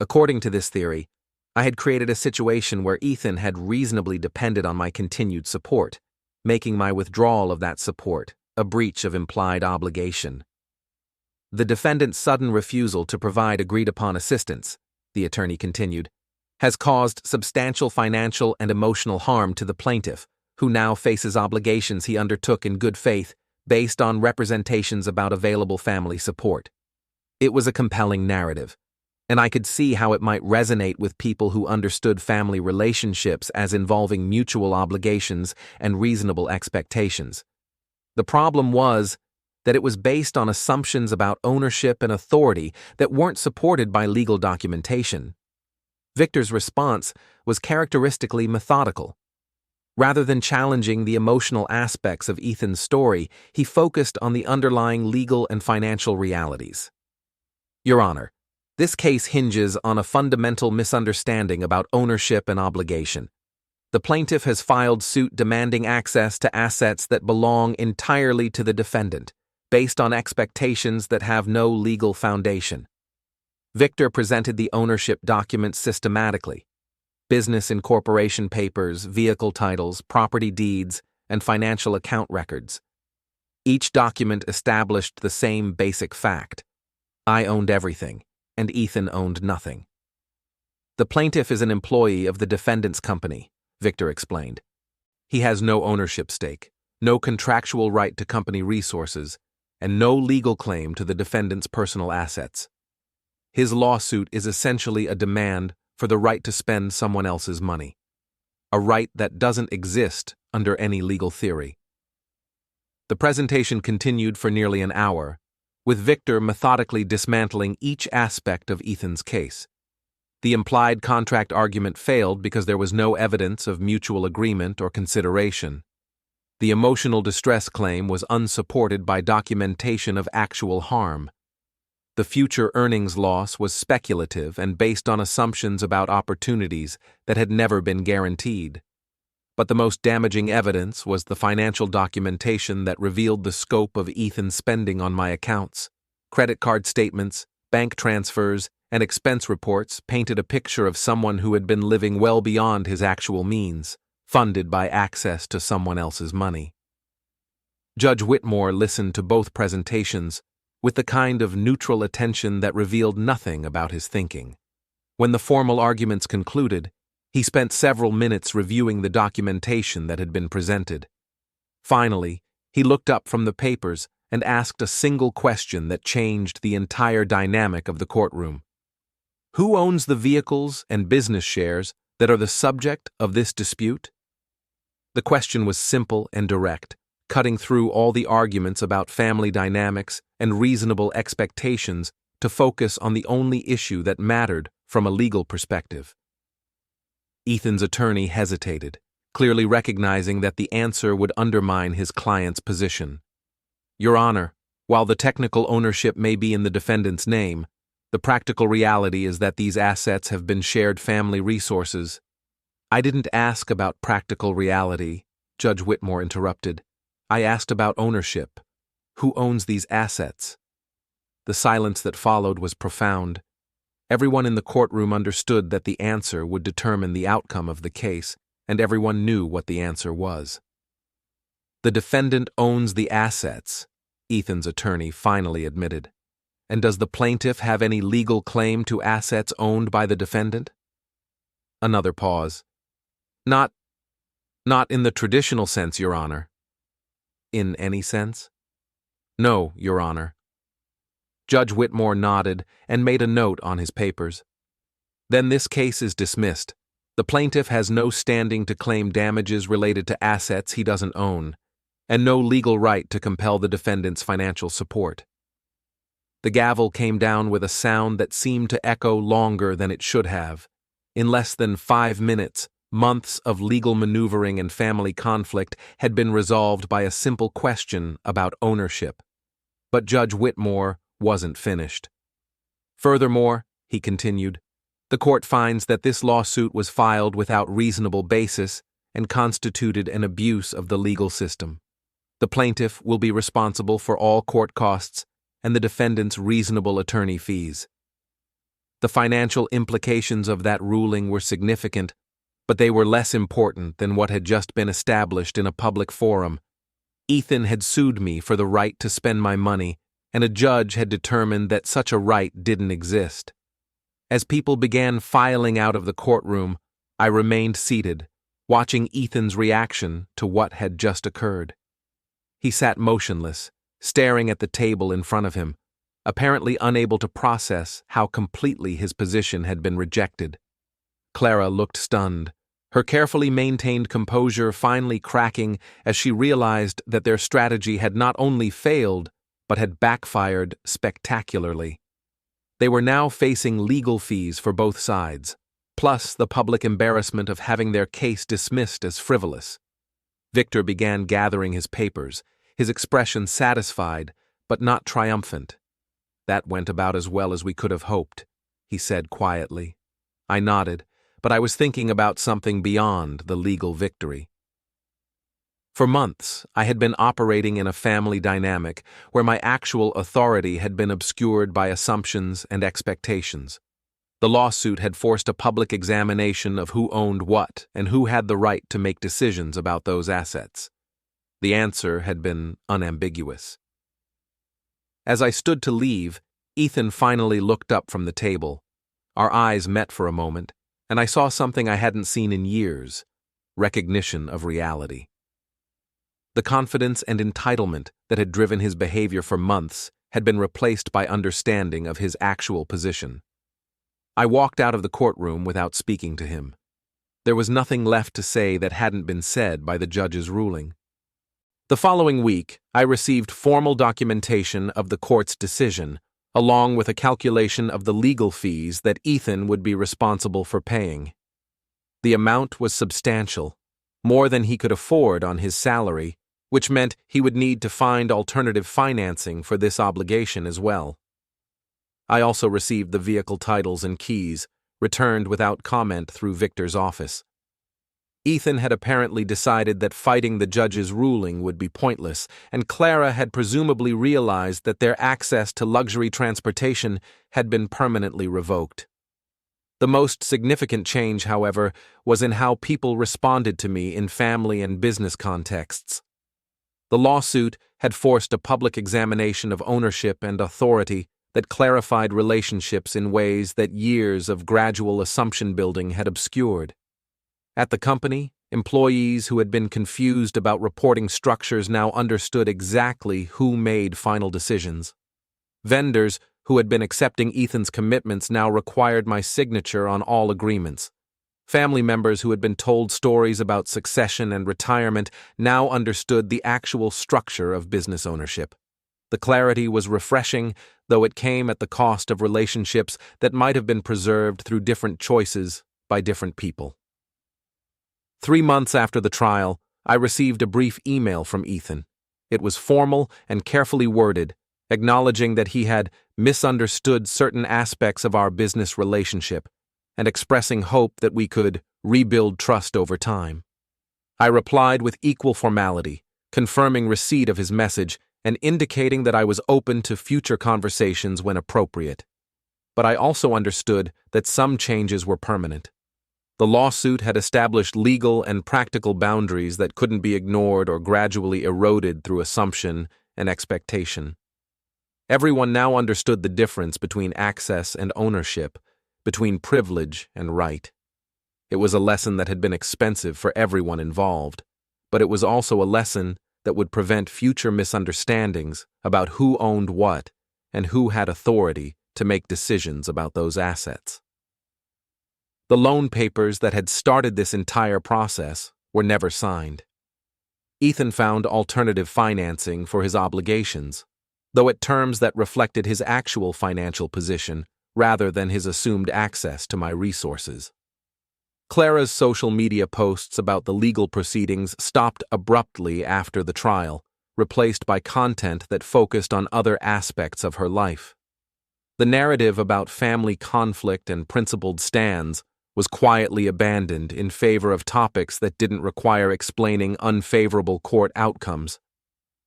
According to this theory, I had created a situation where Ethan had reasonably depended on my continued support, making my withdrawal of that support a breach of implied obligation. "The defendant's sudden refusal to provide agreed-upon assistance," the attorney continued, "has caused substantial financial and emotional harm to the plaintiff, who now faces obligations he undertook in good faith based on representations about available family support." It was a compelling narrative, and I could see how it might resonate with people who understood family relationships as involving mutual obligations and reasonable expectations. The problem was that it was based on assumptions about ownership and authority that weren't supported by legal documentation. Victor's response was characteristically methodical. Rather than challenging the emotional aspects of Ethan's story, he focused on the underlying legal and financial realities. "Your Honor, this case hinges on a fundamental misunderstanding about ownership and obligation. The plaintiff has filed suit demanding access to assets that belong entirely to the defendant, based on expectations that have no legal foundation." Victor presented the ownership documents systematically: business incorporation papers, vehicle titles, property deeds, and financial account records. Each document established the same basic fact: I owned everything, and Ethan owned nothing. "The plaintiff is an employee of the defendant's company," Victor explained. "He has no ownership stake, no contractual right to company resources, and no legal claim to the defendant's personal assets. His lawsuit is essentially a demand for the right to spend someone else's money, a right that doesn't exist under any legal theory." The presentation continued for nearly an hour, with Victor methodically dismantling each aspect of Ethan's case. The implied contract argument failed because there was no evidence of mutual agreement or consideration. The emotional distress claim was unsupported by documentation of actual harm. The future earnings loss was speculative and based on assumptions about opportunities that had never been guaranteed. But the most damaging evidence was the financial documentation that revealed the scope of Ethan's spending on my accounts. Credit card statements, bank transfers, and expense reports painted a picture of someone who had been living well beyond his actual means, funded by access to someone else's money. Judge Whitmore listened to both presentations with the kind of neutral attention that revealed nothing about his thinking. When the formal arguments concluded, he spent several minutes reviewing the documentation that had been presented. Finally, he looked up from the papers and asked a single question that changed the entire dynamic of the courtroom. "Who owns the vehicles and business shares that are the subject of this dispute?" The question was simple and direct, cutting through all the arguments about family dynamics and reasonable expectations to focus on the only issue that mattered from a legal perspective. Ethan's attorney hesitated, clearly recognizing that the answer would undermine his client's position. "Your Honor, while the technical ownership may be in the defendant's name, The practical reality is that these assets have been shared family resources. I didn't ask about practical reality, Judge Whitmore interrupted. I asked about ownership. Who owns these assets? The silence that followed was profound. Everyone in the courtroom understood that the answer would determine the outcome of the case, and everyone knew what the answer was. The defendant owns the assets, Ethan's attorney finally admitted. And does the plaintiff have any legal claim to assets owned by the defendant? Another pause. Not in the traditional sense, Your Honor. In any sense? No, Your Honor. Judge Whitmore nodded and made a note on his papers. Then this case is dismissed. The plaintiff has no standing to claim damages related to assets he doesn't own, and no legal right to compel the defendant's financial support. The gavel came down with a sound that seemed to echo longer than it should have. In less than 5 minutes, months of legal maneuvering and family conflict had been resolved by a simple question about ownership. But Judge Whitmore wasn't finished. Furthermore, he continued, the court finds that this lawsuit was filed without reasonable basis and constituted an abuse of the legal system. The plaintiff will be responsible for all court costs and the defendant's reasonable attorney fees. The financial implications of that ruling were significant, but they were less important than what had just been established in a public forum. Ethan had sued me for the right to spend my money, and a judge had determined that such a right didn't exist. As people began filing out of the courtroom, I remained seated, watching Ethan's reaction to what had just occurred. He sat motionless, staring at the table in front of him, apparently unable to process how completely his position had been rejected. Clara looked stunned, her carefully maintained composure finally cracking as she realized that their strategy had not only failed, but had backfired spectacularly. They were now facing legal fees for both sides, plus the public embarrassment of having their case dismissed as frivolous. Victor began gathering his papers, his expression satisfied, but not triumphant. That went about as well as we could have hoped, he said quietly. I nodded, but I was thinking about something beyond the legal victory. For months, I had been operating in a family dynamic where my actual authority had been obscured by assumptions and expectations. The lawsuit had forced a public examination of who owned what and who had the right to make decisions about those assets. The answer had been unambiguous. As I stood to leave, Ethan finally looked up from the table. Our eyes met for a moment, and I saw something I hadn't seen in years: recognition of reality. The confidence and entitlement that had driven his behavior for months had been replaced by understanding of his actual position. I walked out of the courtroom without speaking to him. There was nothing left to say that hadn't been said by the judge's ruling. The following week, I received formal documentation of the court's decision, along with a calculation of the legal fees that Ethan would be responsible for paying. The amount was substantial, more than he could afford on his salary, which meant he would need to find alternative financing for this obligation as well. I also received the vehicle titles and keys, returned without comment through Victor's office. Ethan had apparently decided that fighting the judge's ruling would be pointless, and Clara had presumably realized that their access to luxury transportation had been permanently revoked. The most significant change, however, was in how people responded to me in family and business contexts. The lawsuit had forced a public examination of ownership and authority that clarified relationships in ways that years of gradual assumption building had obscured. At the company, employees who had been confused about reporting structures now understood exactly who made final decisions. Vendors who had been accepting Ethan's commitments now required my signature on all agreements. Family members who had been told stories about succession and retirement now understood the actual structure of business ownership. The clarity was refreshing, though it came at the cost of relationships that might have been preserved through different choices by different people. 3 months after the trial, I received a brief email from Ethan. It was formal and carefully worded, acknowledging that he had misunderstood certain aspects of our business relationship and expressing hope that we could rebuild trust over time. I replied with equal formality, confirming receipt of his message and indicating that I was open to future conversations when appropriate. But I also understood that some changes were permanent. The lawsuit had established legal and practical boundaries that couldn't be ignored or gradually eroded through assumption and expectation. Everyone now understood the difference between access and ownership, between privilege and right. It was a lesson that had been expensive for everyone involved, but it was also a lesson that would prevent future misunderstandings about who owned what and who had authority to make decisions about those assets. The loan papers that had started this entire process were never signed. Ethan found alternative financing for his obligations, though at terms that reflected his actual financial position rather than his assumed access to my resources. Clara's social media posts about the legal proceedings stopped abruptly after the trial, replaced by content that focused on other aspects of her life. The narrative about family conflict and principled stands was quietly abandoned in favor of topics that didn't require explaining unfavorable court outcomes.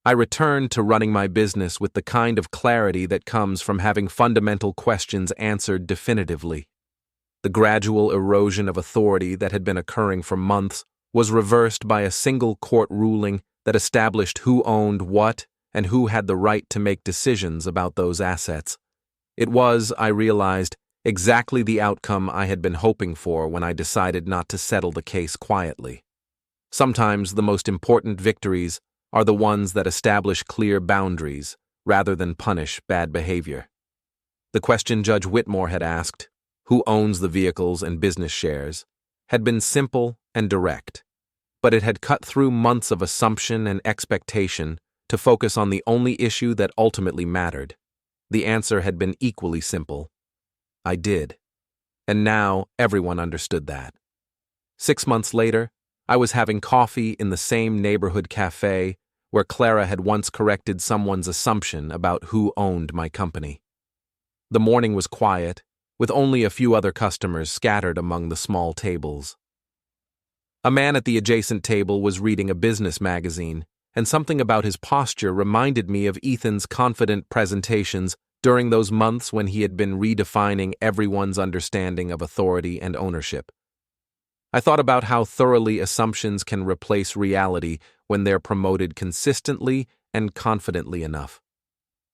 I returned to running my business with the kind of clarity that comes from having fundamental questions answered definitively. The gradual erosion of authority that had been occurring for months was reversed by a single court ruling that established who owned what and who had the right to make decisions about those assets. It was, I realized, exactly the outcome I had been hoping for when I decided not to settle the case quietly. Sometimes the most important victories are the ones that establish clear boundaries rather than punish bad behavior. The question Judge Whitmore had asked, who owns the vehicles and business shares, had been simple and direct, but it had cut through months of assumption and expectation to focus on the only issue that ultimately mattered. The answer had been equally simple. I did. And now everyone understood that. 6 months later, I was having coffee in the same neighborhood cafe where Clara had once corrected someone's assumption about who owned my company. The morning was quiet, with only a few other customers scattered among the small tables. A man at the adjacent table was reading a business magazine, and something about his posture reminded me of Ethan's confident presentations during those months when he had been redefining everyone's understanding of authority and ownership. I thought about how thoroughly assumptions can replace reality when they're promoted consistently and confidently enough.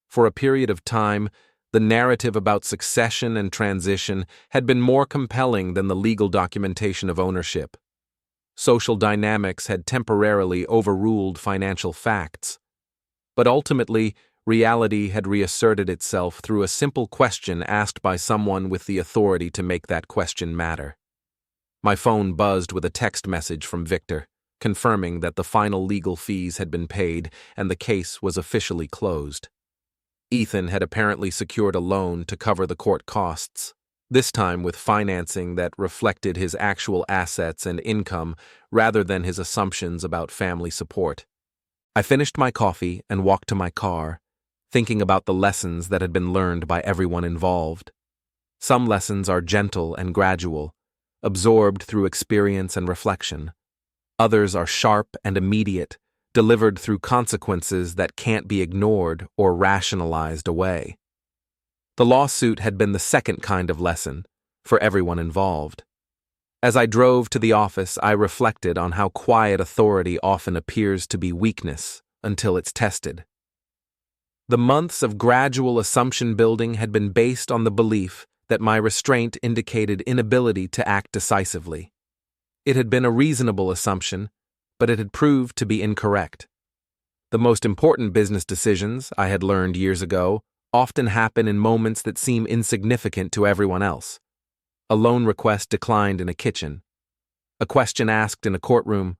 For a period of time, the narrative about succession and transition had been more compelling than the legal documentation of ownership. Social dynamics had temporarily overruled financial facts. But ultimately, reality had reasserted itself through a simple question asked by someone with the authority to make that question matter. My phone buzzed with a text message from Victor, confirming that the final legal fees had been paid and the case was officially closed. Ethan had apparently secured a loan to cover the court costs, this time with financing that reflected his actual assets and income rather than his assumptions about family support. I finished my coffee and walked to my car, thinking about the lessons that had been learned by everyone involved. Some lessons are gentle and gradual, absorbed through experience and reflection. Others are sharp and immediate, delivered through consequences that can't be ignored or rationalized away. The lawsuit had been the second kind of lesson for everyone involved. As I drove to the office, I reflected on how quiet authority often appears to be weakness until it's tested. The months of gradual assumption building had been based on the belief that my restraint indicated inability to act decisively. It had been a reasonable assumption, but it had proved to be incorrect. The most important business decisions, I had learned years ago, often happen in moments that seem insignificant to everyone else. A loan request declined in a kitchen, a question asked in a courtroom,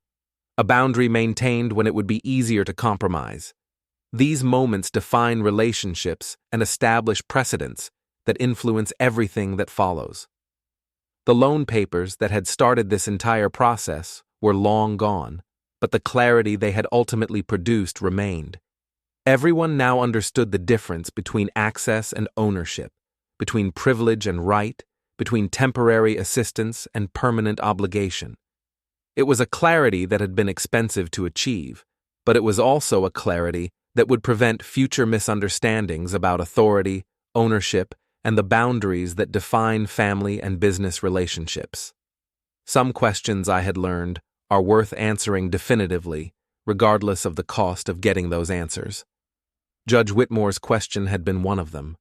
a boundary maintained when it would be easier to compromise. These moments define relationships and establish precedents that influence everything that follows. The loan papers that had started this entire process were long gone, but the clarity they had ultimately produced remained. Everyone now understood the difference between access and ownership, between privilege and right, between temporary assistance and permanent obligation. It was a clarity that had been expensive to achieve, but it was also a clarity that would prevent future misunderstandings about authority, ownership, and the boundaries that define family and business relationships. Some questions, I had learned, are worth answering definitively, regardless of the cost of getting those answers. Judge Whitmore's question had been one of them.